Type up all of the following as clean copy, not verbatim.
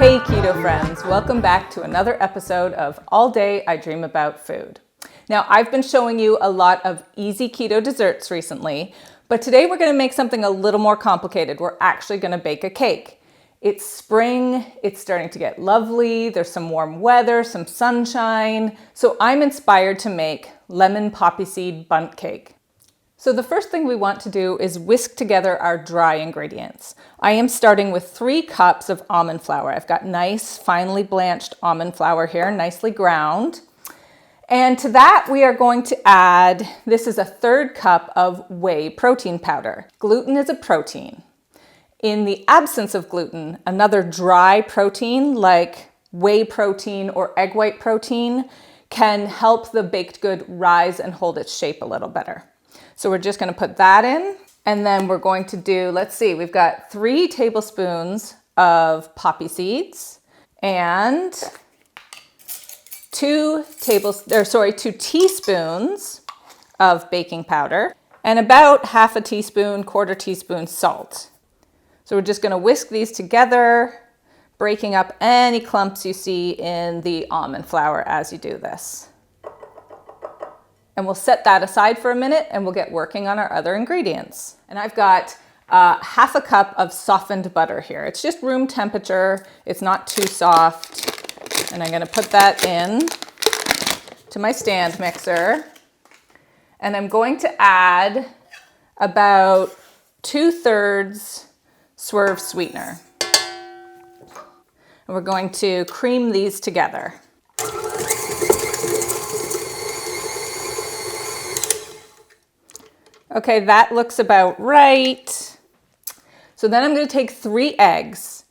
Hey Keto friends, welcome back to another episode of All Day I Dream About Food. Now I've been showing you a lot of easy keto desserts recently, but today we're going to make something a little more complicated. We're actually going to bake a cake. It's spring, it's starting to get lovely, there's some warm weather, some sunshine, so I'm inspired to make lemon poppy seed bundt cake. So the first thing we want to do is whisk together our dry ingredients. I am starting with 3 cups of almond flour. I've got nice, finely blanched almond flour here, nicely ground. And to that we are going to add, this is a 1/3 cup of whey protein powder. Gluten is a protein. In the absence of gluten, another dry protein like whey protein or egg white protein can help the baked good rise and hold its shape a little better. So we're just going to put that in, and then we're going to do, let's see, we've got 3 tablespoons of poppy seeds and 2 teaspoons of baking powder and about 1/2 teaspoon, 1/4 teaspoon salt. So we're just going to whisk these together, breaking up any clumps you see in the almond flour as you do this. And we'll set that aside for a minute and we'll get working on our other ingredients. And I've got 1/2 cup of softened butter here. It's just room temperature. It's not too soft. And I'm going to put that in to my stand mixer. And I'm going to add about 2/3 swerve sweetener. And we're going to cream these together. Okay, that looks about right. So then I'm going to take 3 eggs.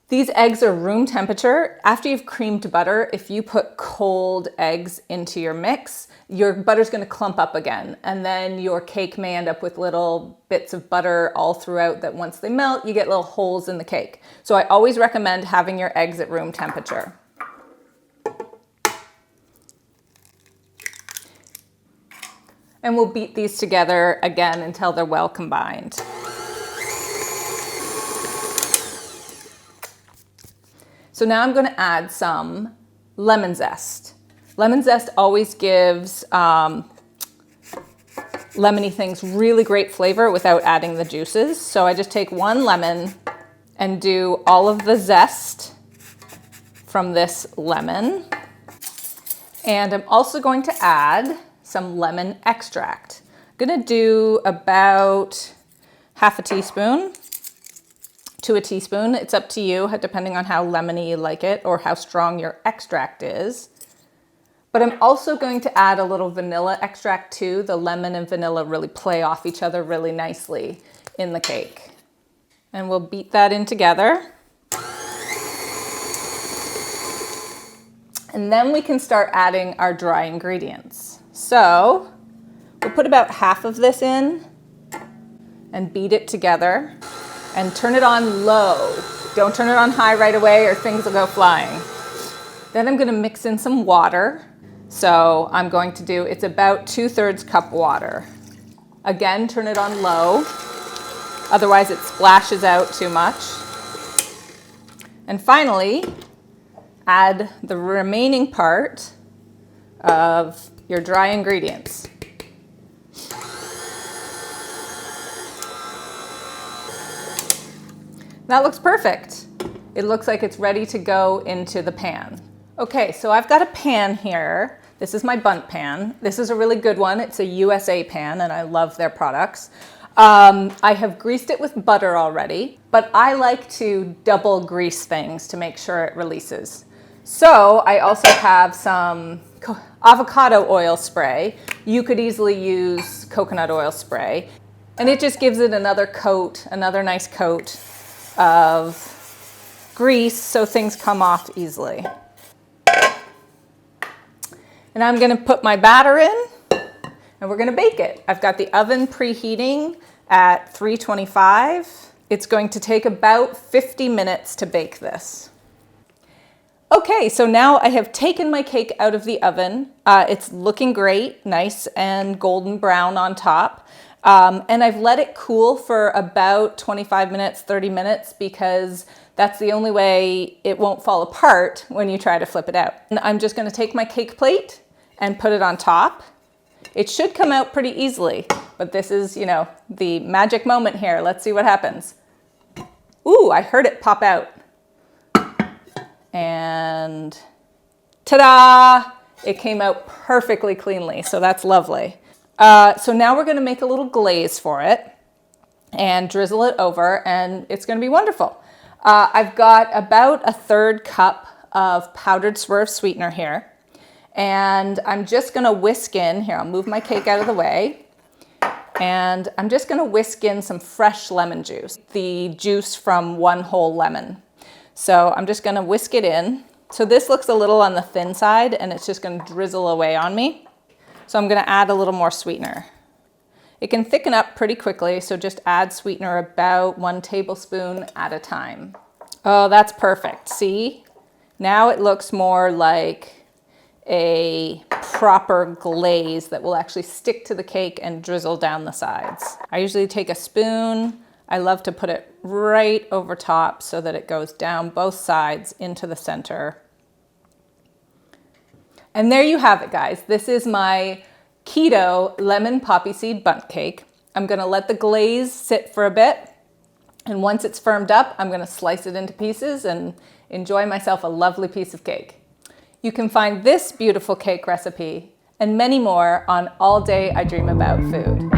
These eggs are room temperature. After you've creamed butter, if you put cold eggs into your mix, your butter's going to clump up again. And then your cake may end up with little bits of butter all throughout that once they melt, you get little holes in the cake. So I always recommend having your eggs at room temperature. And we'll beat these together again until they're well combined. So now I'm going to add some lemon zest. Lemon zest always gives lemony things really great flavor without adding the juices. So I just take 1 lemon and do all of the zest from this lemon. And I'm also going to add some lemon extract. I'm going to do about 1/2 teaspoon to a teaspoon. It's up to you, depending on how lemony you like it or how strong your extract is. But I'm also going to add a little vanilla extract too. The lemon and vanilla really play off each other really nicely in the cake. And we'll beat that in together. And then we can start adding our dry ingredients. So we'll put about 1/2 of this in and beat it together and turn it on low. Don't turn it on high right away or things will go flying. Then I'm going to mix in some water. So I'm going to do, it's about 2/3 cup water. Again, turn it on low. Otherwise it splashes out too much. And finally, add the remaining part of your dry ingredients. That looks perfect. It looks like it's ready to go into the pan. Okay, so I've got a pan here. This is my Bundt pan. This is a really good one. It's a USA pan and I love their products. I have greased it with butter already, but I like to double grease things to make sure it releases. So I also have some avocado oil spray. You could easily use coconut oil spray. And it just gives it another coat, another nice coat of grease so things come off easily. And I'm going to put my batter in and we're going to bake it. I've got the oven preheating at 325. It's going to take about 50 minutes to bake this. Okay, so now I have taken my cake out of the oven. It's looking great, nice and golden brown on top. And I've let it cool for about 25 minutes, 30 minutes, because that's the only way it won't fall apart when you try to flip it out. And I'm just gonna take my cake plate and put it on top. It should come out pretty easily, but this is, you know, the magic moment here. Let's see what happens. Ooh, I heard it pop out. And ta-da! It came out perfectly cleanly, so that's lovely. So now we're gonna make a little glaze for it and drizzle it over, and it's gonna be wonderful. I've got about a 1/3 cup of powdered swerve sweetener here, and I'm just gonna whisk in, here, I'll move my cake out of the way, and I'm just gonna whisk in some fresh lemon juice, the juice from one whole lemon. So I'm just gonna whisk it in. So this looks a little on the thin side, and it's just gonna drizzle away on me. So I'm gonna add a little more sweetener. It can thicken up pretty quickly, so just add sweetener about 1 tablespoon at a time. Oh, that's perfect. See? Now it looks more like a proper glaze that will actually stick to the cake and drizzle down the sides. I usually take a spoon. I love to put it right over top so that it goes down both sides into the center. And there you have it, guys. This is my keto lemon poppy seed bundt cake. I'm gonna let the glaze sit for a bit. And once it's firmed up, I'm gonna slice it into pieces and enjoy myself a lovely piece of cake. You can find this beautiful cake recipe and many more on All Day I Dream About Food.